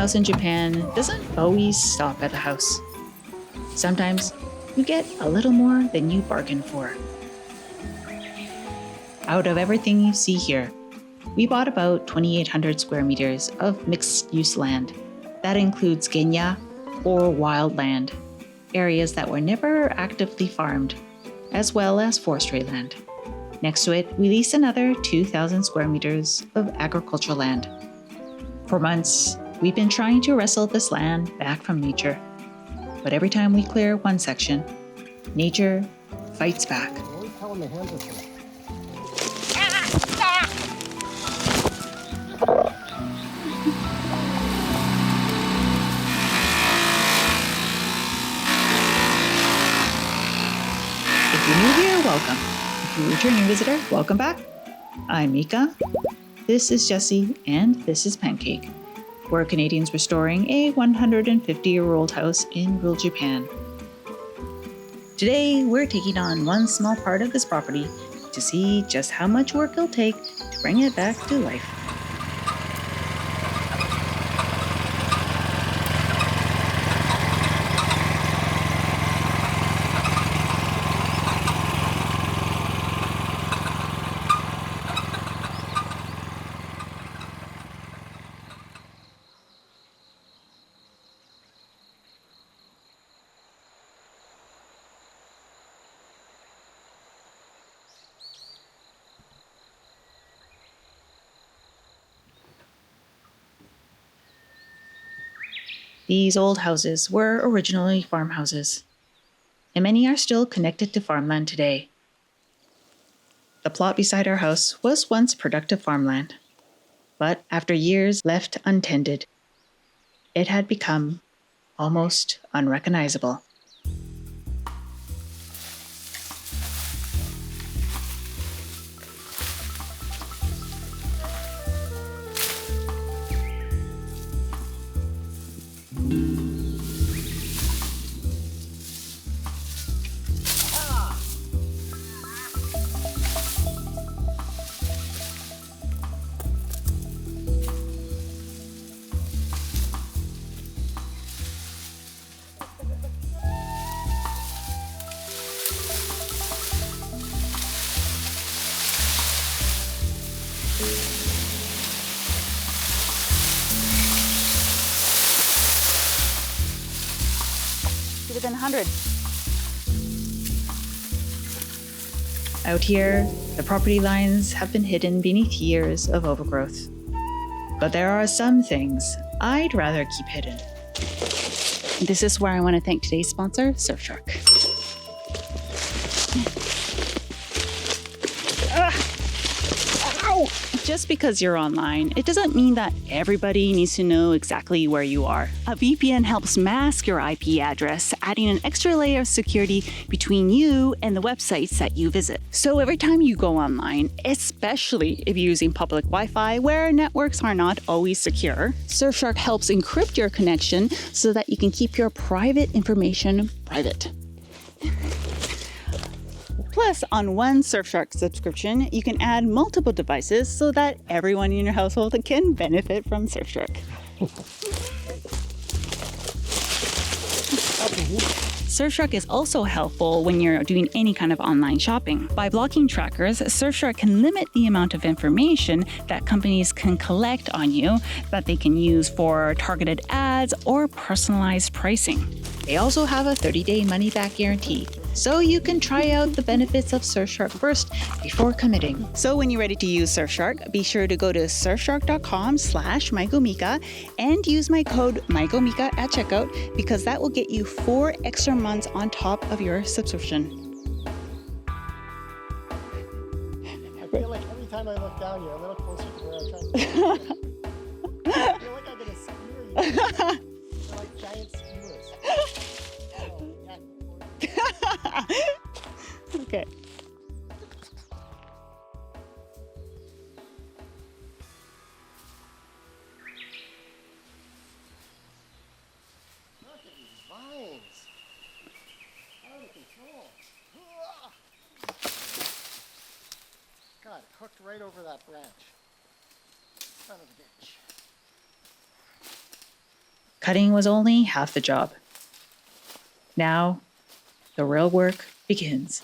house in Japan doesn't always stop at the house. Sometimes you get a little more than you bargained for. Out of everything you see here, we bought about 2,800 square meters of mixed-use land. That includes genya, or wild land, areas that were never actively farmed, as well as forestry land. Next to it, we lease another 2,000 square meters of agricultural land. For months, we've been trying to wrestle this land back from nature. But every time we clear one section, nature fights back. If you're new here, welcome. If you're a returning visitor, welcome back. I'm Mika, this is Jessie, and this is Pancake. We're Canadians restoring a 150-year-old house in rural Japan. Today, we're taking on one small part of this property to see just how much work it'll take to bring it back to life. These old houses were originally farmhouses, and many are still connected to farmland today. The plot beside our house was once productive farmland, but after years left untended, it had become almost unrecognizable. Should have been 100. Out here, the property lines have been hidden beneath years of overgrowth. But there are some things I'd rather keep hidden. This is where I want to thank today's sponsor, Surfshark. Ow! Just because you're online, it doesn't mean that everybody needs to know exactly where you are. A VPN helps mask your IP address, adding an extra layer of security between you and the websites that you visit. So every time you go online, especially if you're using public Wi-Fi where networks are not always secure, Surfshark helps encrypt your connection so that you can keep your private information private. Plus, on one Surfshark subscription, you can add multiple devices so that everyone in your household can benefit from Surfshark. Surfshark is also helpful when you're doing any kind of online shopping. By blocking trackers, Surfshark can limit the amount of information that companies can collect on you that they can use for targeted ads or personalized pricing. They also have a 30-day money-back guarantee, so you can try out the benefits of Surfshark first before committing. So when you're ready to use Surfshark, be sure to go to surfshark.com/MyGoMika and use my code MyGoMika at checkout because that will get you 4 extra months on top of your subscription. I feel like every time I look down, you're a little closer to where I'm trying to get. I feel like I'm going to skewer you. They're like giant skewers. Okay. Look at these vines. Out of control. God, it hooked right over that branch. Son of a bitch. Cutting was only half the job. Now, the real work begins.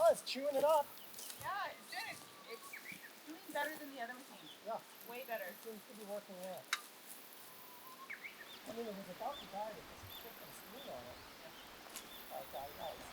Oh, it's chewing it up. Yeah, it's good. It's doing better than the other machine. Yeah, Way better. it seems to be working well. I mean, it was about to die with this freaking steam on it. Okay, nice.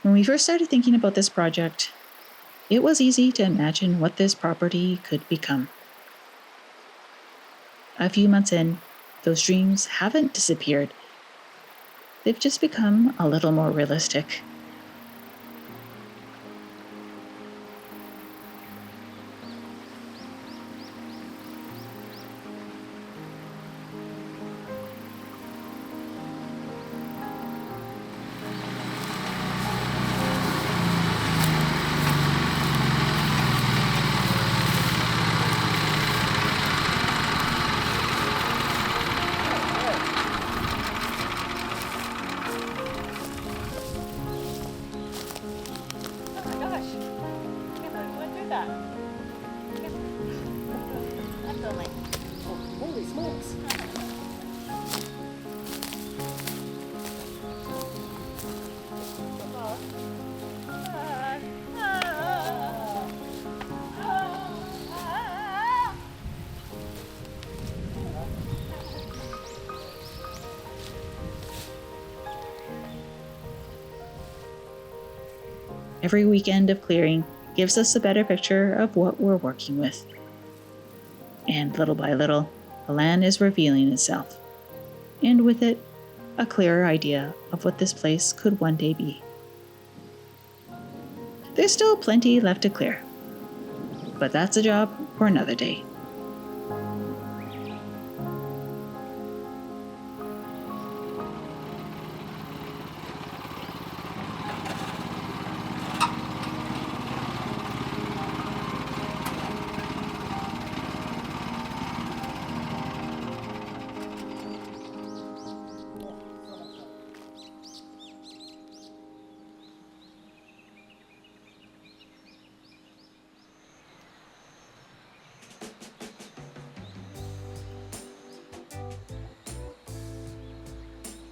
When we first started thinking about this project, it was easy to imagine what this property could become. A few months in, those dreams haven't disappeared. They've just become a little more realistic. Oh my gosh. I can't believe we went through that. I'm filming. Oh, holy smokes. Every weekend of clearing gives us a better picture of what we're working with. And little by little, the land is revealing itself. And with it, a clearer idea of what this place could one day be. There's still plenty left to clear, but that's a job for another day.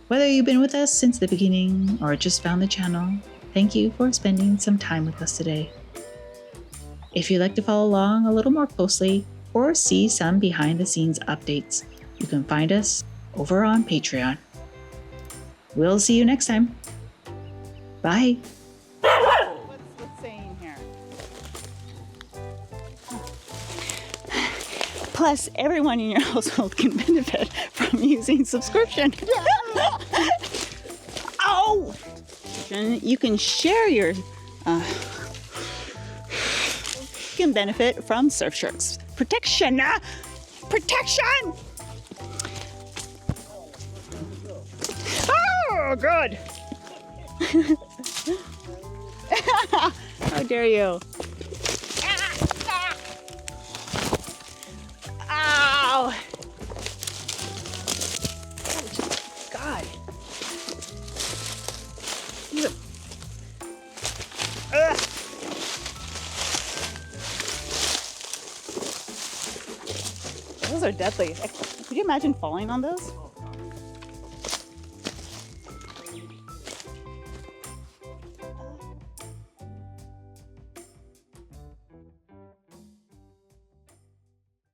Whether you've been with us since the beginning or just found the channel, thank you for spending some time with us today. If you'd like to follow along a little more closely or see some behind the scenes updates, you can find us over on Patreon. We'll see you next time. Bye. What's saying here? Plus, everyone in your household can benefit from using subscription. Oh! You can share your. You can benefit from Surfshark's protection. Protection! Oh, good. How dare you? Ow! Oh, God. Those are deadly. Could you imagine falling on those?